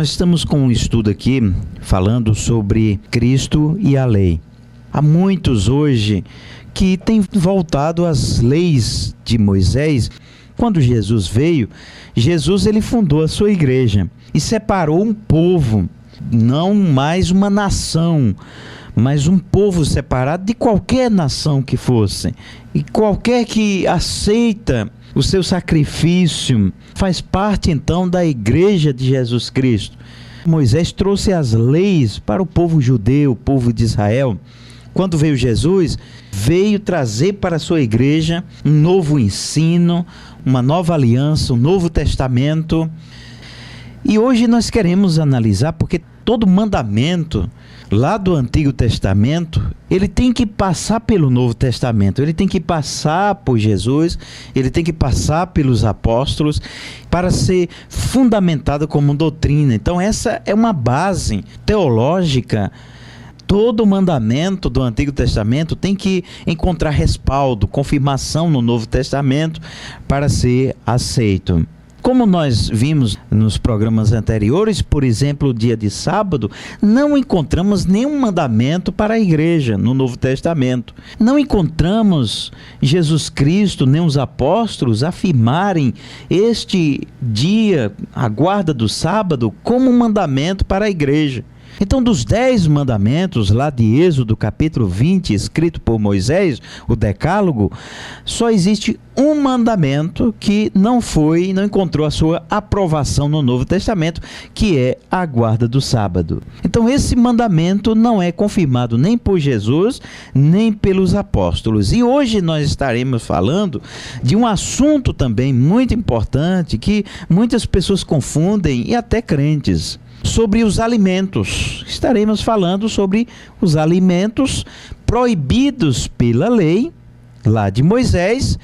Nós estamos com um estudo aqui falando sobre Cristo e a lei. Há muitos hoje que têm voltado às leis de Moisés. Quando Jesus veio, ele fundou a sua igreja e separou um povo, não mais uma nação, mas um povo separado de qualquer nação que fosse. E qualquer que aceita o seu sacrifício faz parte então da igreja de Jesus Cristo. Moisés trouxe as leis para o povo judeu, o povo de Israel. Quando veio Jesus, veio trazer para a sua igreja um novo ensino, uma nova aliança, um novo testamento. E hoje nós queremos analisar, porque todo mandamento lá do Antigo Testamento, ele tem que passar pelo Novo Testamento, ele tem que passar por Jesus, ele tem que passar pelos apóstolos para ser fundamentado como doutrina. Então essa é uma base teológica. Todo mandamento do Antigo Testamento tem que encontrar respaldo, confirmação no Novo Testamento para ser aceito. Como nós vimos nos programas anteriores, por exemplo, o dia de sábado, não encontramos nenhum mandamento para a igreja no Novo Testamento. Não encontramos Jesus Cristo, nem os apóstolos afirmarem este dia, a guarda do sábado, como um mandamento para a igreja. Então, dos 10 mandamentos lá de Êxodo, capítulo 20, escrito por Moisés, o Decálogo, só existe um mandamento que não encontrou a sua aprovação no Novo Testamento, que é a guarda do sábado. Então, esse mandamento não é confirmado nem por Jesus, nem pelos apóstolos. E hoje nós estaremos falando de um assunto também muito importante que muitas pessoas confundem, e até crentes. Sobre os alimentos. Estaremos falando sobre os alimentos proibidos pela lei, lá de Moisés,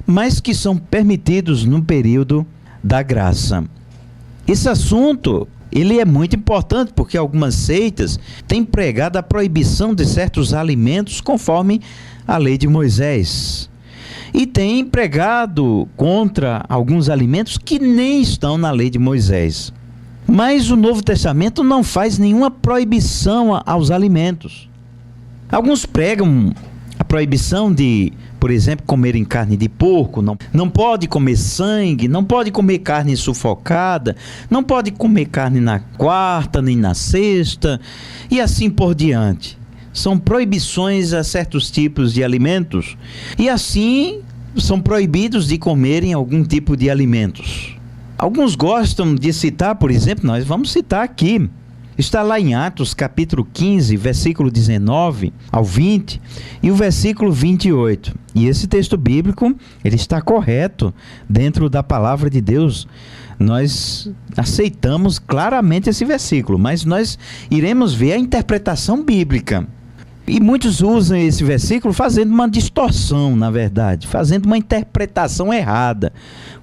mas que são permitidos no período da graça. Esse assunto, ele é muito importante porque algumas seitas têm pregado a proibição de certos alimentos conforme a lei de Moisés. E têm pregado contra alguns alimentos que nem estão na lei de Moisés. Mas o Novo Testamento não faz nenhuma proibição aos alimentos. Alguns pregam a proibição de, por exemplo, comerem carne de porco, não pode comer sangue, não pode comer carne sufocada, não pode comer carne na quarta nem na sexta, e assim por diante. São proibições a certos tipos de alimentos, e assim são proibidos de comerem algum tipo de alimentos. Alguns gostam de citar, por exemplo, nós vamos citar aqui. Está lá em Atos, capítulo 15, versículo 19 ao 20 e o versículo 28. E esse texto bíblico, ele está correto dentro da palavra de Deus. Nós aceitamos claramente esse versículo, mas nós iremos ver a interpretação bíblica. E muitos usam esse versículo fazendo uma distorção, na verdade, fazendo uma interpretação errada.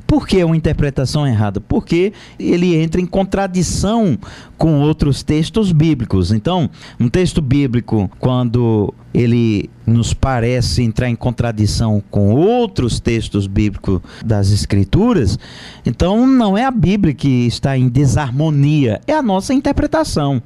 Por que uma interpretação errada? Porque ele entra em contradição com outros textos bíblicos. Então, um texto bíblico, quando ele nos parece entrar em contradição com outros textos bíblicos das Escrituras, então não é a Bíblia que está em desarmonia, é a nossa interpretação.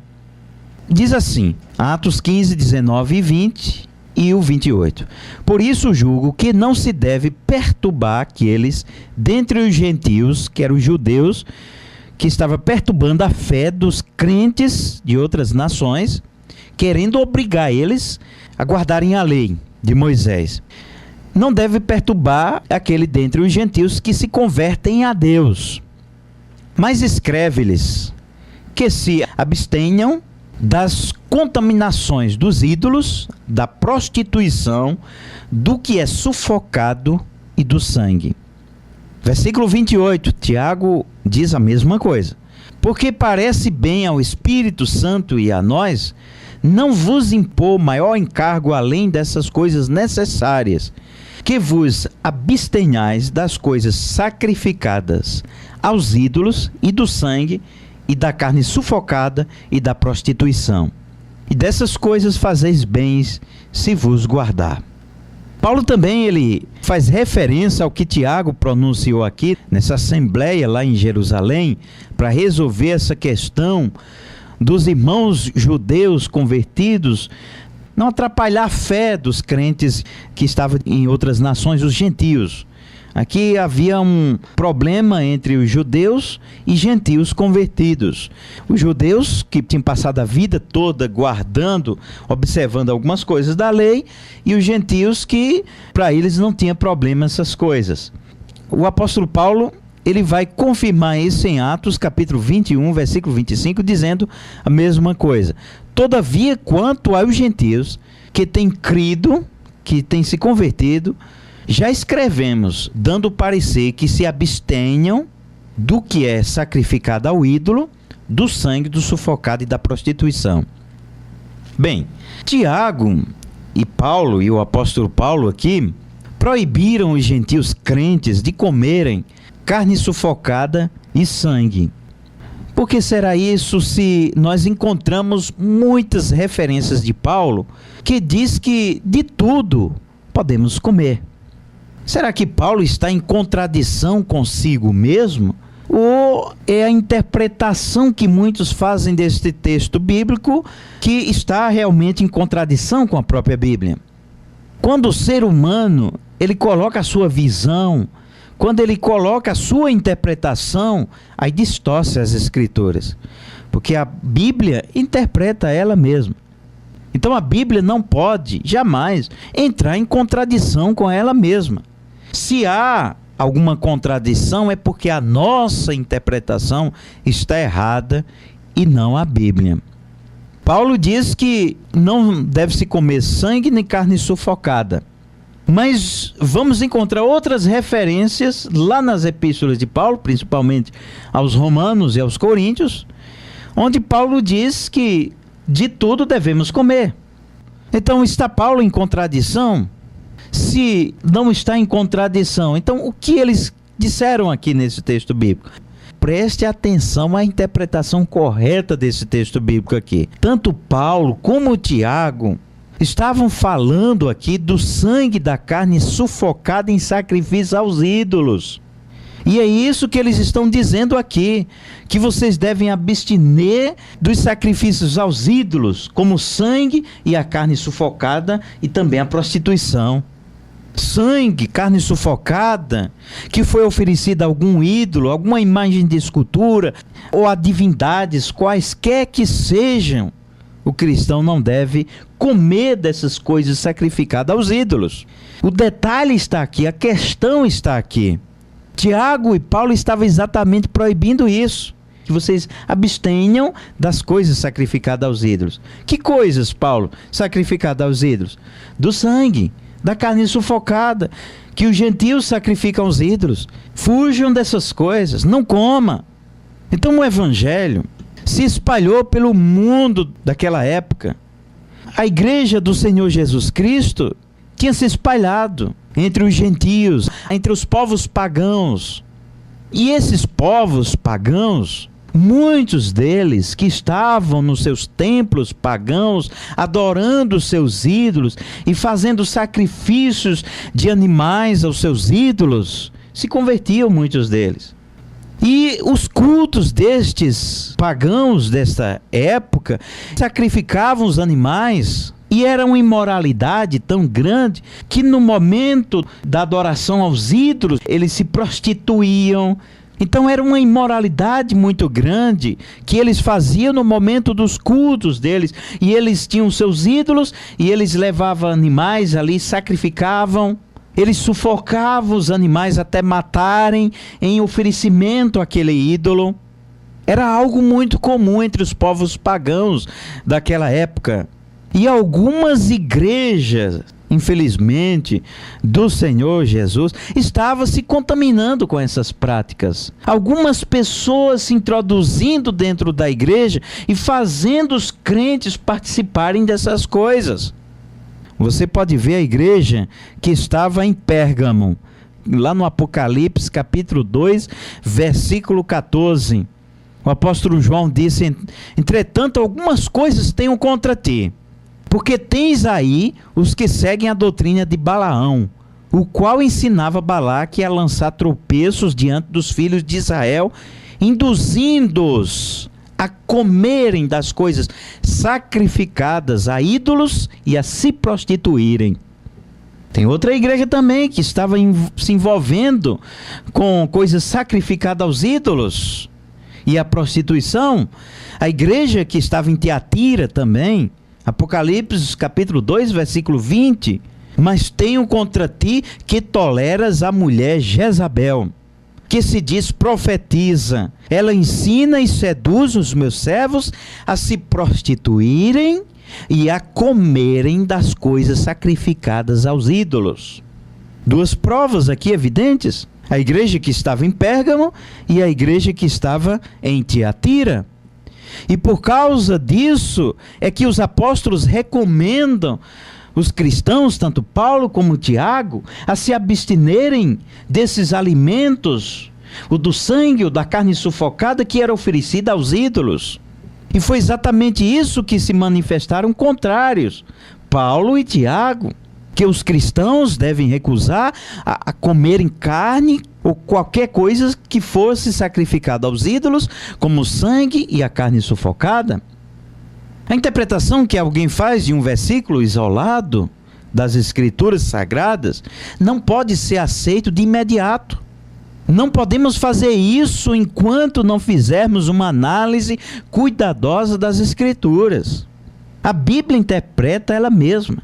Diz assim, Atos 15, 19 e 20 e o 28. Por isso julgo que não se deve perturbar aqueles dentre os gentios, que eram os judeus, que estava perturbando a fé dos crentes de outras nações, querendo obrigar eles a guardarem a lei de Moisés. Não deve perturbar aquele dentre os gentios que se convertem a Deus. Mas escreve-lhes que se abstenham das contaminações dos ídolos, da prostituição, do que é sufocado e do sangue. Versículo 28, Tiago diz a mesma coisa. Porque parece bem ao Espírito Santo e a nós, não vos impor maior encargo além dessas coisas necessárias, que vos abstenhais das coisas sacrificadas aos ídolos e do sangue, e da carne sufocada e da prostituição. E dessas coisas fazeis bem se vos guardar. Paulo também ele faz referência ao que Tiago pronunciou aqui nessa assembleia lá em Jerusalém para resolver essa questão dos irmãos judeus convertidos, não atrapalhar a fé dos crentes que estavam em outras nações, os gentios. Aqui havia um problema entre os judeus e gentios convertidos. Os judeus que tinham passado a vida toda guardando, observando algumas coisas da lei, e os gentios que para eles não tinha problema essas coisas. O apóstolo Paulo, ele vai confirmar isso em Atos capítulo 21, versículo 25, dizendo a mesma coisa. Todavia, quanto aos gentios que têm crido, que têm se convertido, já escrevemos, dando parecer que se abstenham do que é sacrificado ao ídolo, do sangue, do sufocado e da prostituição. Bem, Tiago e Paulo, e o apóstolo Paulo aqui, proibiram os gentios crentes de comerem carne sufocada e sangue. Por que será isso se nós encontramos muitas referências de Paulo que diz que de tudo podemos comer? Será que Paulo está em contradição consigo mesmo? Ou é a interpretação que muitos fazem deste texto bíblico que está realmente em contradição com a própria Bíblia? Quando o ser humano ele coloca a sua visão, quando ele coloca a sua interpretação, aí distorce as Escrituras, porque a Bíblia interpreta ela mesma. Então a Bíblia não pode jamais entrar em contradição com ela mesma. Se há alguma contradição é porque a nossa interpretação está errada e não a Bíblia. Paulo diz que não deve-se comer sangue nem carne sufocada. Mas vamos encontrar outras referências lá nas epístolas de Paulo, principalmente aos Romanos e aos Coríntios, onde Paulo diz que de tudo devemos comer. Então está Paulo em contradição? Se não está em contradição, então o que eles disseram aqui nesse texto bíblico? Preste atenção à interpretação correta desse texto bíblico aqui. Tanto Paulo como Tiago estavam falando aqui do sangue da carne sufocada em sacrifício aos ídolos. E é isso que eles estão dizendo aqui, que vocês devem abster dos sacrifícios aos ídolos, como o sangue e a carne sufocada e também a prostituição. Sangue, carne sufocada, que foi oferecida a algum ídolo, alguma imagem de escultura, ou a divindades, quaisquer que sejam, o cristão não deve comer dessas coisas sacrificadas aos ídolos. O detalhe está aqui, a questão está aqui. Tiago e Paulo estavam exatamente proibindo isso, que vocês abstenham das coisas sacrificadas aos ídolos. Que coisas, Paulo, sacrificadas aos ídolos? Do sangue, da carne sufocada, que os gentios sacrificam aos ídolos. Fujam dessas coisas, não coma. Então o evangelho se espalhou pelo mundo daquela época. A igreja do Senhor Jesus Cristo tinha se espalhado entre os gentios, entre os povos pagãos. E esses povos pagãos, muitos deles que estavam nos seus templos pagãos, adorando os seus ídolos e fazendo sacrifícios de animais aos seus ídolos, se convertiam muitos deles. E os cultos destes pagãos desta época sacrificavam os animais, e era uma imoralidade tão grande que no momento da adoração aos ídolos eles se prostituíam. Então era uma imoralidade muito grande que eles faziam no momento dos cultos deles. E eles tinham seus ídolos e eles levavam animais ali, sacrificavam. Eles sufocavam os animais até matarem em oferecimento àquele ídolo. Era algo muito comum entre os povos pagãos daquela época. E algumas igrejas, infelizmente, do Senhor Jesus, estavam se contaminando com essas práticas. Algumas pessoas se introduzindo dentro da igreja e fazendo os crentes participarem dessas coisas. Você pode ver a igreja que estava em Pérgamo, lá no Apocalipse, capítulo 2, versículo 14. O apóstolo João disse: entretanto, algumas coisas tenho contra ti. Porque tens aí os que seguem a doutrina de Balaão, o qual ensinava Balaque a lançar tropeços diante dos filhos de Israel, induzindo-os a comerem das coisas sacrificadas a ídolos e a se prostituírem. Tem outra igreja também que estava se envolvendo com coisas sacrificadas aos ídolos e a prostituição. A igreja que estava em Tiatira também, Apocalipse capítulo 2, versículo 20. Mas tenho contra ti que toleras a mulher Jezabel, que se diz profetiza. Ela ensina e seduz os meus servos a se prostituírem e a comerem das coisas sacrificadas aos ídolos. Duas provas aqui evidentes: a igreja que estava em Pérgamo e a igreja que estava em Tiatira. E por causa disso é que os apóstolos recomendam os cristãos, tanto Paulo como Tiago, a se absterem desses alimentos, o do sangue, o da carne sufocada que era oferecida aos ídolos. E foi exatamente isso que se manifestaram contrários, Paulo e Tiago, que os cristãos devem recusar a comerem carne ou qualquer coisa que fosse sacrificada aos ídolos, como o sangue e a carne sufocada. A interpretação que alguém faz de um versículo isolado das Escrituras Sagradas não pode ser aceito de imediato. Não podemos fazer isso enquanto não fizermos uma análise cuidadosa das Escrituras. A Bíblia interpreta ela mesma.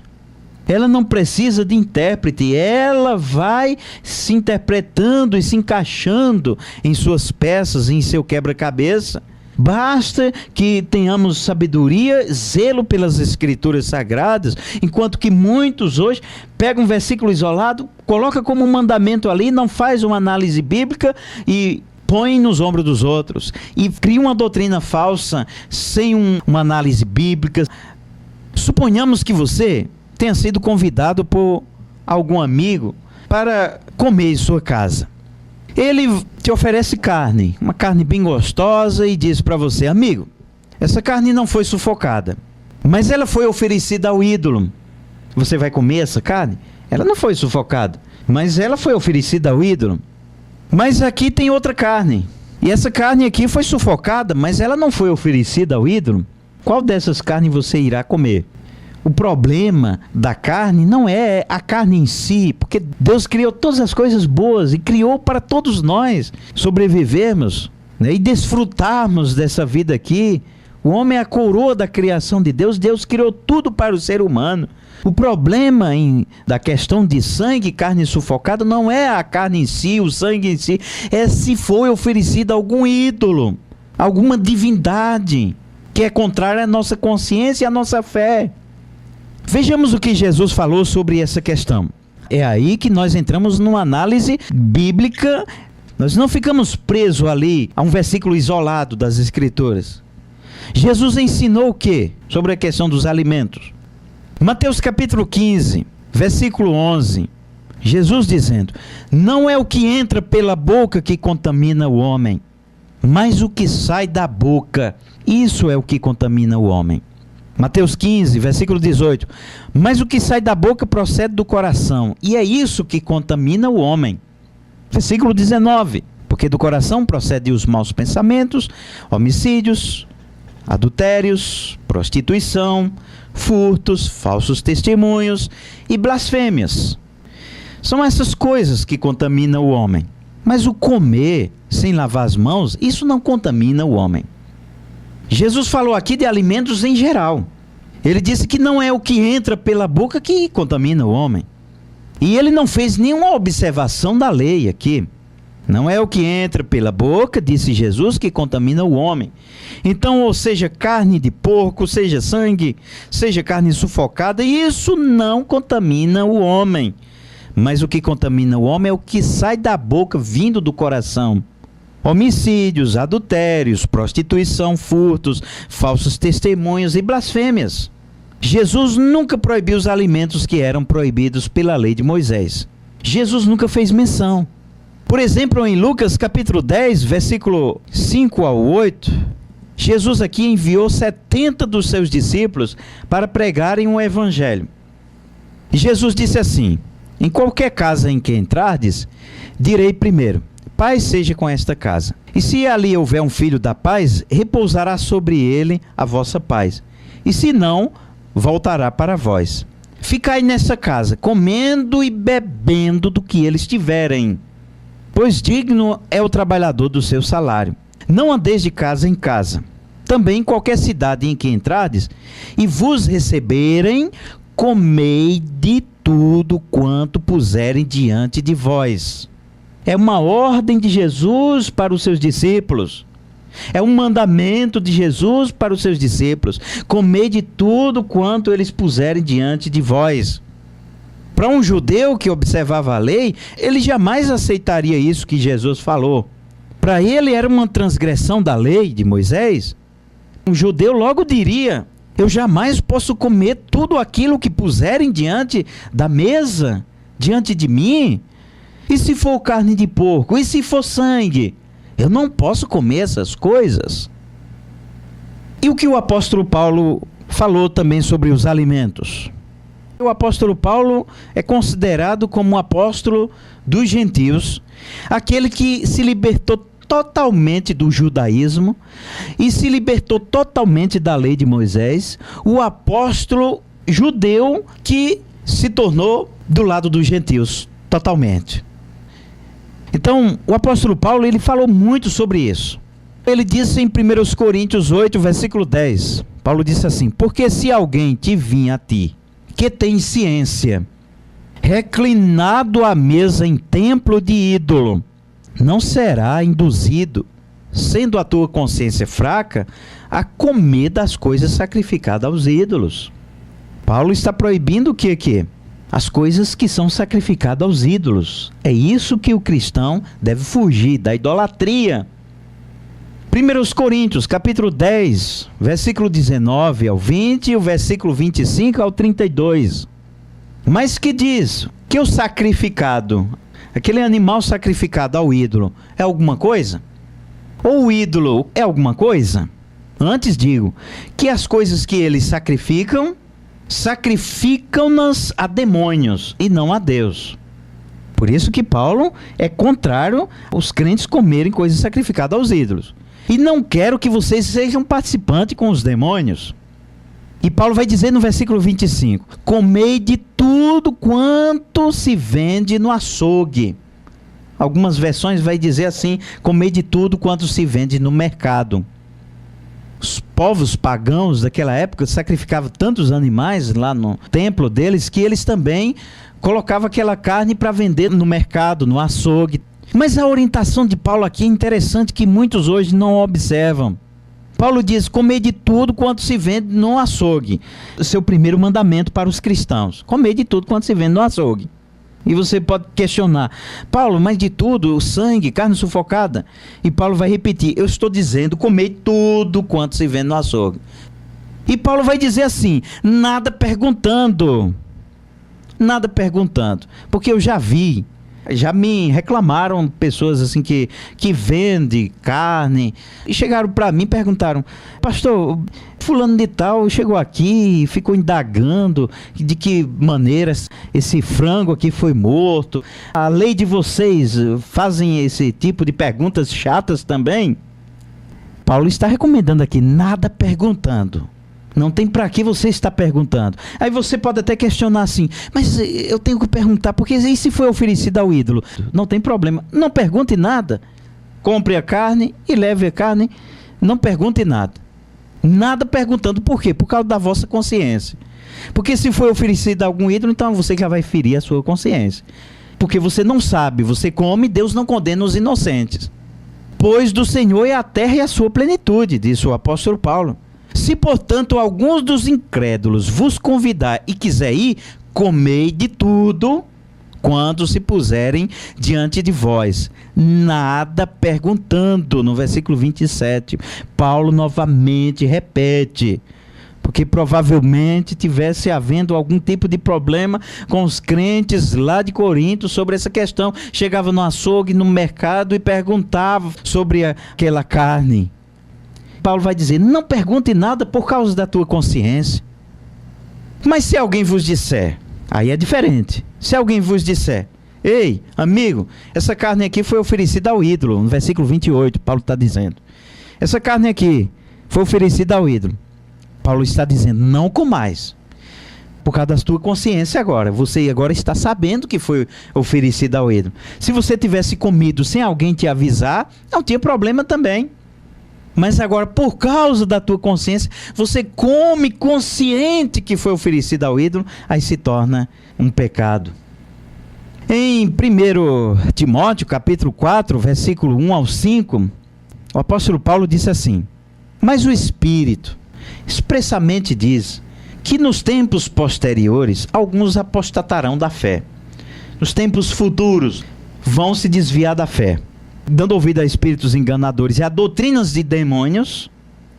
Ela não precisa de intérprete, ela vai se interpretando e se encaixando em suas peças, em seu quebra-cabeça. Basta que tenhamos sabedoria, zelo pelas Escrituras Sagradas, enquanto que muitos hoje pegam um versículo isolado, coloca como um mandamento ali, não faz uma análise bíblica e põe nos ombros dos outros. E cria uma doutrina falsa sem uma análise bíblica. Suponhamos que você tenha sido convidado por algum amigo para comer em sua casa. Ele te oferece carne, uma carne bem gostosa, e diz para você: amigo, essa carne não foi sufocada, mas ela foi oferecida ao ídolo. Você vai comer essa carne? Ela não foi sufocada, mas ela foi oferecida ao ídolo. Mas aqui tem outra carne, e essa carne aqui foi sufocada, mas ela não foi oferecida ao ídolo. Qual dessas carnes você irá comer? O problema da carne não é a carne em si, porque Deus criou todas as coisas boas e criou para todos nós sobrevivermos, né, e desfrutarmos dessa vida aqui. O homem é a coroa da criação de Deus. Deus criou tudo para o ser humano. O problema da questão de sangue e carne sufocada não é a carne em si, o sangue em si, é se foi oferecido a algum ídolo, alguma divindade que é contrária à nossa consciência e à nossa fé. Vejamos o que Jesus falou sobre essa questão. É aí que nós entramos numa análise bíblica. Nós não ficamos presos ali a um versículo isolado das Escrituras. Jesus ensinou o quê? Sobre a questão dos alimentos. Mateus capítulo 15, versículo 11. Jesus dizendo: não é o que entra pela boca que contamina o homem, mas o que sai da boca. Isso é o que contamina o homem. Mateus 15, versículo 18. Mas o que sai da boca procede do coração, e é isso que contamina o homem. Versículo 19. Porque do coração procedem os maus pensamentos, homicídios, adultérios, prostituição, furtos, falsos testemunhos e blasfêmias. São essas coisas que contaminam o homem. Mas o comer sem lavar as mãos, isso não contamina o homem. Jesus falou aqui de alimentos em geral. Ele disse que não é o que entra pela boca que contamina o homem. E ele não fez nenhuma observação da lei aqui. Não é o que entra pela boca, disse Jesus, que contamina o homem. Então, ou seja, carne de porco, seja sangue, seja carne sufocada, isso não contamina o homem. Mas o que contamina o homem é o que sai da boca, vindo do coração. Homicídios, adultérios, prostituição, furtos, falsos testemunhos e blasfêmias. Jesus nunca proibiu os alimentos que eram proibidos pela lei de Moisés. Jesus nunca fez menção. Por exemplo, em Lucas capítulo 10, versículo 5 ao 8, Jesus aqui enviou 70 dos seus discípulos para pregarem o evangelho. E Jesus disse assim: em qualquer casa em que entrardes, direi primeiro, paz seja com esta casa. E se ali houver um filho da paz, repousará sobre ele a vossa paz. E se não, voltará para vós. Ficai nessa casa, comendo e bebendo do que eles tiverem, pois digno é o trabalhador do seu salário. Não andeis de casa em casa. Também em qualquer cidade em que entrardes, e vos receberem, comei de tudo quanto puserem diante de vós. É uma ordem de Jesus para os seus discípulos. É um mandamento de Jesus para os seus discípulos. Comei de tudo quanto eles puserem diante de vós. Para um judeu que observava a lei, ele jamais aceitaria isso que Jesus falou. Para ele era uma transgressão da lei de Moisés. Um judeu logo diria: eu jamais posso comer tudo aquilo que puserem diante da mesa, diante de mim. E se for carne de porco? E se for sangue? Eu não posso comer essas coisas. E o que o apóstolo Paulo falou também sobre os alimentos? O apóstolo Paulo é considerado como o apóstolo dos gentios, aquele que se libertou totalmente do judaísmo e se libertou totalmente da lei de Moisés, o apóstolo judeu que se tornou do lado dos gentios totalmente. Então, o apóstolo Paulo, ele falou muito sobre isso. Ele disse em 1 Coríntios 8, versículo 10, Paulo disse assim: porque se alguém te vir a ti, que tem ciência, reclinado à mesa em templo de ídolo, não será induzido, sendo a tua consciência fraca, a comer das coisas sacrificadas aos ídolos. Paulo está proibindo o que aqui? As coisas que são sacrificadas aos ídolos. É isso que o cristão deve fugir, da idolatria. 1 Coríntios, capítulo 10, versículo 19 ao 20 e o versículo 25 ao 32. Mas que diz que o sacrificado, aquele animal sacrificado ao ídolo, é alguma coisa? Ou o ídolo é alguma coisa? Antes digo que as coisas que eles sacrificam-nas a demônios e não a Deus. Por isso que Paulo é contrário aos crentes comerem coisas sacrificadas aos ídolos. E não quero que vocês sejam participantes com os demônios. E Paulo vai dizer no versículo 25: comei de tudo quanto se vende no açougue. Algumas versões vai dizer assim: comei de tudo quanto se vende no mercado. Os povos pagãos daquela época sacrificavam tantos animais lá no templo deles, que eles também colocavam aquela carne para vender no mercado, no açougue. Mas a orientação de Paulo aqui é interessante, que muitos hoje não observam. Paulo diz: comer de tudo quanto se vende no açougue. Esse é o primeiro mandamento para os cristãos: comer de tudo quanto se vende no açougue. E você pode questionar: Paulo, mas de tudo, sangue, carne sufocada? E Paulo vai repetir: eu estou dizendo, comer tudo quanto se vende no açougue. E Paulo vai dizer assim: nada perguntando, porque eu já me reclamaram pessoas assim que vendem carne, e chegaram para mim e perguntaram: pastor, fulano de tal chegou aqui e ficou indagando de que maneira esse frango aqui foi morto. A lei de vocês fazem esse tipo de perguntas chatas também? Paulo está recomendando aqui: nada perguntando. Não tem para que você está perguntando. Aí você pode até questionar assim: mas eu tenho que perguntar, porque e se foi oferecido ao ídolo? Não tem problema, não pergunte nada. Compre a carne e leve a carne, não pergunte nada. Nada perguntando. Por quê? Por causa da vossa consciência. Porque se foi oferecido a algum ídolo, então você já vai ferir a sua consciência. Porque você não sabe, você come, Deus não condena os inocentes. Pois do Senhor é a terra e a sua plenitude, disse o apóstolo Paulo. Se, portanto, alguns dos incrédulos vos convidar e quiser ir, comei de tudo quando se puserem diante de vós, nada perguntando. No versículo 27, Paulo novamente repete, porque provavelmente tivesse havendo algum tipo de problema com os crentes lá de Corinto sobre essa questão. Chegava no açougue, no mercado e perguntava sobre aquela carne. Paulo vai dizer: não pergunte nada por causa da tua consciência. Mas se alguém vos disser, aí é diferente. Se alguém vos disser: ei, amigo, essa carne aqui foi oferecida ao ídolo. No versículo 28, Paulo está dizendo: essa carne aqui foi oferecida ao ídolo. Paulo está dizendo: não comais. Por causa da tua consciência agora. Você agora está sabendo que foi oferecida ao ídolo. Se você tivesse comido sem alguém te avisar, não tinha problema também. Mas agora, por causa da tua consciência, você come consciente que foi oferecida ao ídolo, aí se torna um pecado. Em 1 Timóteo, capítulo 4, versículo 1 ao 5, o apóstolo Paulo disse assim: mas o Espírito expressamente diz que nos tempos posteriores alguns apostatarão da fé. Nos tempos futuros vão se desviar da fé, dando ouvido a espíritos enganadores e a doutrinas de demônios,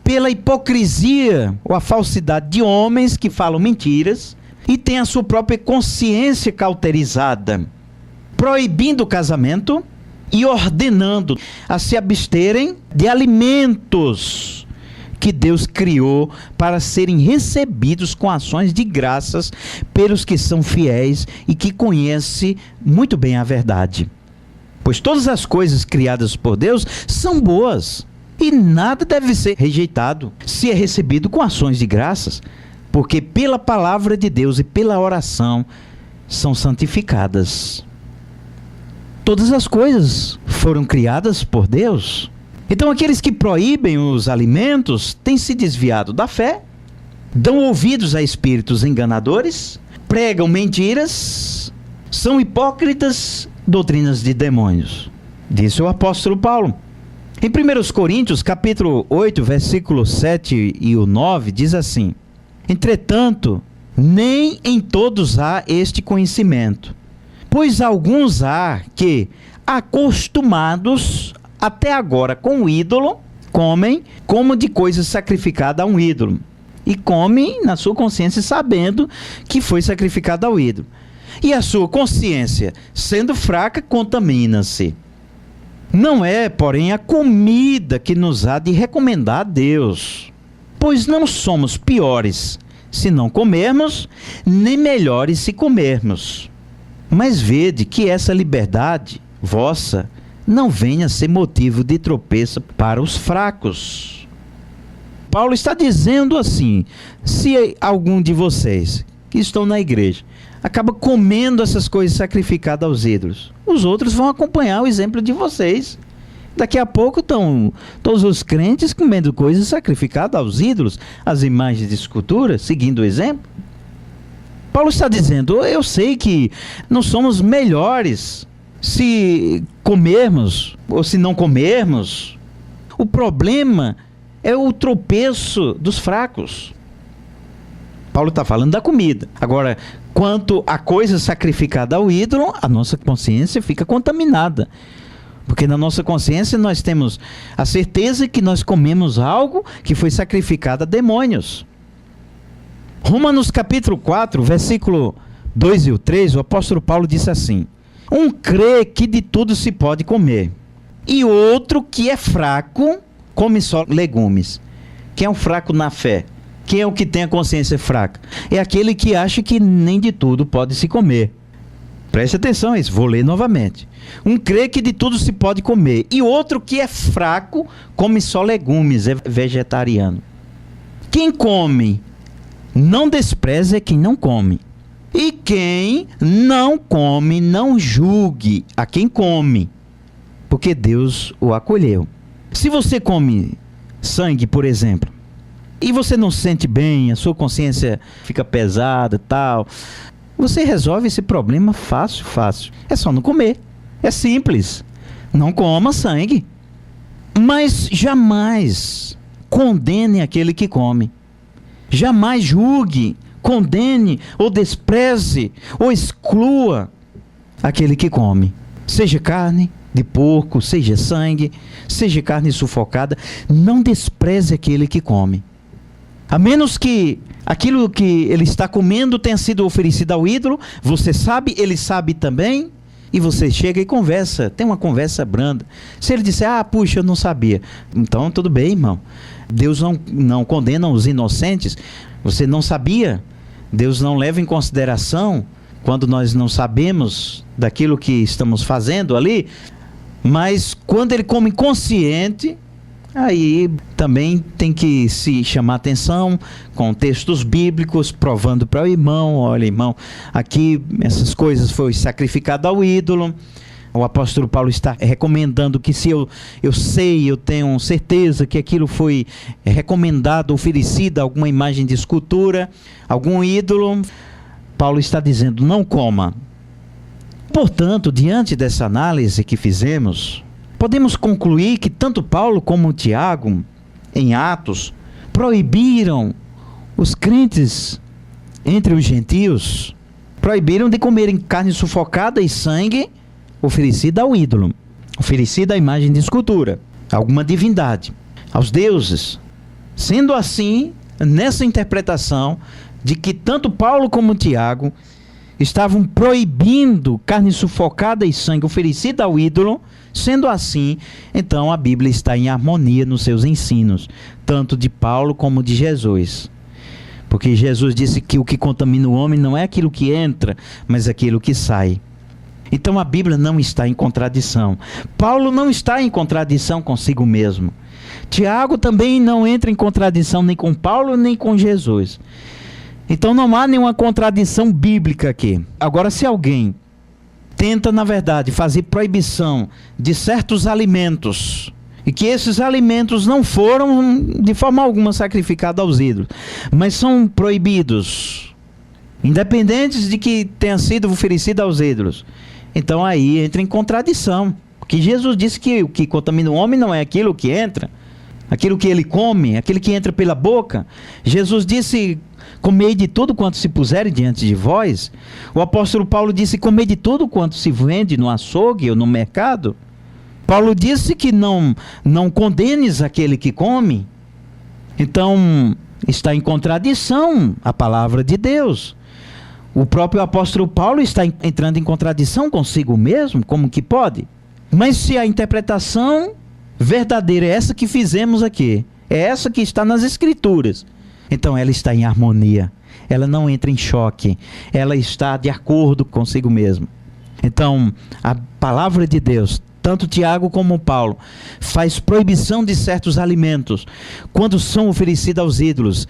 pela hipocrisia ou a falsidade de homens que falam mentiras e têm a sua própria consciência cauterizada, proibindo o casamento e ordenando a se absterem de alimentos que Deus criou para serem recebidos com ações de graças pelos que são fiéis e que conhecem muito bem a verdade. Pois todas as coisas criadas por Deus são boas e nada deve ser rejeitado se é recebido com ações de graças, porque pela palavra de Deus e pela oração são santificadas. Todas as coisas foram criadas por Deus. Então aqueles que proíbem os alimentos têm se desviado da fé, dão ouvidos a espíritos enganadores, pregam mentiras, são hipócritas, doutrinas de demônios. Disse o apóstolo Paulo. Em 1 Coríntios, capítulo 8, versículo 7 e o 9, diz assim: entretanto, nem em todos há este conhecimento, pois alguns há que, acostumados até agora com o ídolo, comem como de coisa sacrificada a um ídolo, e comem na sua consciência sabendo que foi sacrificada ao ídolo. E a sua consciência, sendo fraca, contamina-se. Não é, porém, a comida que nos há de recomendar a Deus, pois não somos piores se não comermos, nem melhores se comermos. Mas vede que essa liberdade vossa não venha a ser motivo de tropeço para os fracos. Paulo está dizendo assim: se algum de vocês que estão na igreja acaba comendo essas coisas sacrificadas aos ídolos, os outros vão acompanhar o exemplo de vocês. Daqui a pouco estão todos os crentes comendo coisas sacrificadas aos ídolos, às imagens de escultura, seguindo o exemplo. Paulo está dizendo: eu sei que não somos melhores se comermos ou se não comermos. O problema é o tropeço dos fracos. Paulo está falando da comida. Agora, quanto a coisa sacrificada ao ídolo, a nossa consciência fica contaminada. Porque na nossa consciência nós temos a certeza que nós comemos algo que foi sacrificado a demônios. Romanos capítulo 4, versículo 2 e 3, o apóstolo Paulo disse assim: um crê que de tudo se pode comer, e outro que é fraco come só legumes. Quem é o fraco na fé? Quem é o que tem a consciência fraca? É aquele que acha que nem de tudo pode se comer. Preste atenção a isso, vou ler novamente. Um crê que de tudo se pode comer, e outro que é fraco come só legumes, é vegetariano. Quem come não despreze quem não come. E quem não come, não julgue a quem come, porque Deus o acolheu. Se você come sangue, por exemplo, e você não se sente bem, a sua consciência fica pesada e tal, você resolve esse problema fácil. É só não comer. É simples. Não coma sangue. Mas jamais condene aquele que come. Jamais julgue, condene ou despreze ou exclua aquele que come. Seja carne de porco, seja sangue, seja carne sufocada, não despreze aquele que come. A menos que aquilo que ele está comendo tenha sido oferecido ao ídolo, você sabe, ele sabe também, e você chega e conversa, tem uma conversa branda. Se ele disser: puxa, eu não sabia, então tudo bem, irmão, Deus não condena os inocentes. Você não sabia? Deus não leva em consideração quando nós não sabemos daquilo que estamos fazendo ali. Mas quando ele come consciente, aí também tem que se chamar atenção com textos bíblicos, provando para o irmão: olha, irmão, aqui essas coisas foi sacrificado ao ídolo. O apóstolo Paulo está recomendando que se eu tenho certeza que aquilo foi recomendado, oferecido a alguma imagem de escultura, algum ídolo, Paulo está dizendo: não coma. Portanto, diante dessa análise que fizemos, podemos concluir que tanto Paulo como Tiago, em Atos, proibiram os crentes entre os gentios, proibiram de comerem carne sufocada e sangue oferecida ao ídolo, oferecida à imagem de escultura, alguma divindade, aos deuses. Sendo assim, nessa interpretação de que tanto Paulo como Tiago estavam proibindo carne sufocada e sangue oferecida ao ídolo, sendo assim, então a Bíblia está em harmonia nos seus ensinos, tanto de Paulo como de Jesus. Porque Jesus disse que o que contamina o homem não é aquilo que entra, mas aquilo que sai. Então a Bíblia não está em contradição. Paulo não está em contradição consigo mesmo. Tiago também não entra em contradição nem com Paulo nem com Jesus. Então não há nenhuma contradição bíblica aqui. Agora, se alguém tenta, na verdade, fazer proibição de certos alimentos, e que esses alimentos não foram de forma alguma sacrificados aos ídolos, mas são proibidos, independentes de que tenha sido oferecido aos ídolos, então aí entra em contradição. Porque Jesus disse que o que contamina o homem não é aquilo que entra, aquilo que ele come, aquilo que entra pela boca. Jesus disse: comei de tudo quanto se puserem diante de vós. O apóstolo Paulo disse: comei de tudo quanto se vende no açougue ou no mercado. Paulo disse que não condenes aquele que come. Então está em contradição a palavra de Deus. O próprio apóstolo Paulo está entrando em contradição consigo mesmo. Como que pode? Mas se a interpretação verdadeira é essa que fizemos aqui, é essa que está nas Escrituras, então ela está em harmonia, ela não entra em choque, ela está de acordo consigo mesmo. Então a palavra de Deus, tanto Tiago como Paulo, faz proibição de certos alimentos quando são oferecidos aos ídolos,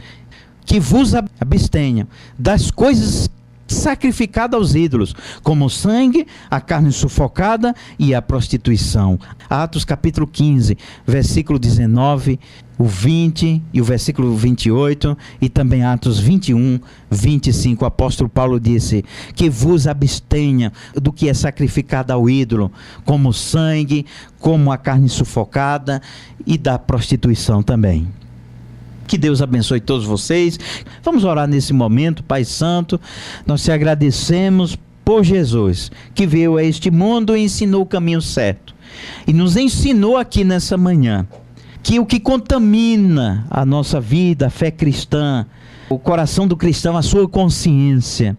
que vos abstenham das coisas sacrificada aos ídolos, como o sangue, a carne sufocada e a prostituição. Atos capítulo 15, versículo 19, o 20 e o versículo 28, e também Atos 21, 25, o apóstolo Paulo disse: que vos abstenha do que é sacrificado ao ídolo, como o sangue, como a carne sufocada e da prostituição também. Que Deus abençoe todos vocês. Vamos orar nesse momento. Pai Santo, nós te agradecemos por Jesus, que veio a este mundo e ensinou o caminho certo. E nos ensinou aqui nessa manhã que o que contamina a nossa vida, a fé cristã, o coração do cristão, a sua consciência,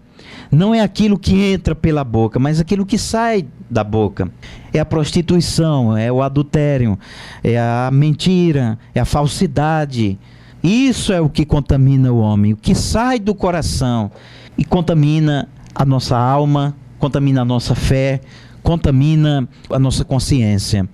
não é aquilo que entra pela boca, mas aquilo que sai da boca. É a prostituição, é o adultério, é a mentira, é a falsidade. Isso é o que contamina o homem, o que sai do coração e contamina a nossa alma, contamina a nossa fé, contamina a nossa consciência.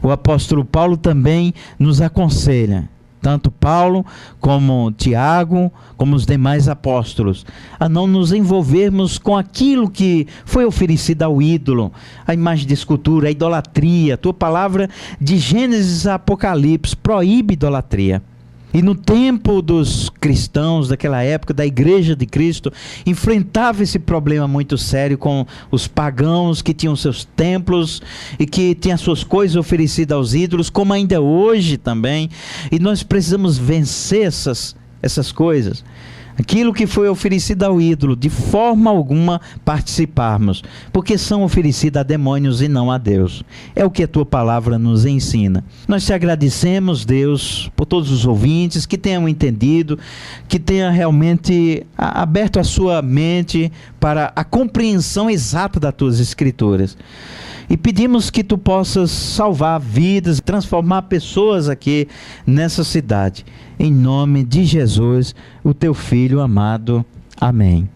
O apóstolo Paulo também nos aconselha, tanto Paulo como Tiago, como os demais apóstolos, a não nos envolvermos com aquilo que foi oferecido ao ídolo, a imagem de escultura, a idolatria. A tua palavra de Gênesis a Apocalipse proíbe idolatria. E no tempo dos cristãos daquela época, da igreja de Cristo, enfrentava esse problema muito sério com os pagãos que tinham seus templos e que tinham suas coisas oferecidas aos ídolos, como ainda hoje também. E nós precisamos vencer essas coisas. Aquilo que foi oferecido ao ídolo, de forma alguma participarmos, porque são oferecidos a demônios e não a Deus. É o que a tua palavra nos ensina. Nós te agradecemos, Deus, por todos os ouvintes que tenham entendido, que tenham realmente aberto a sua mente para a compreensão exata das tuas escrituras. E pedimos que tu possas salvar vidas, transformar pessoas aqui nessa cidade. Em nome de Jesus, o teu Filho amado. Amém.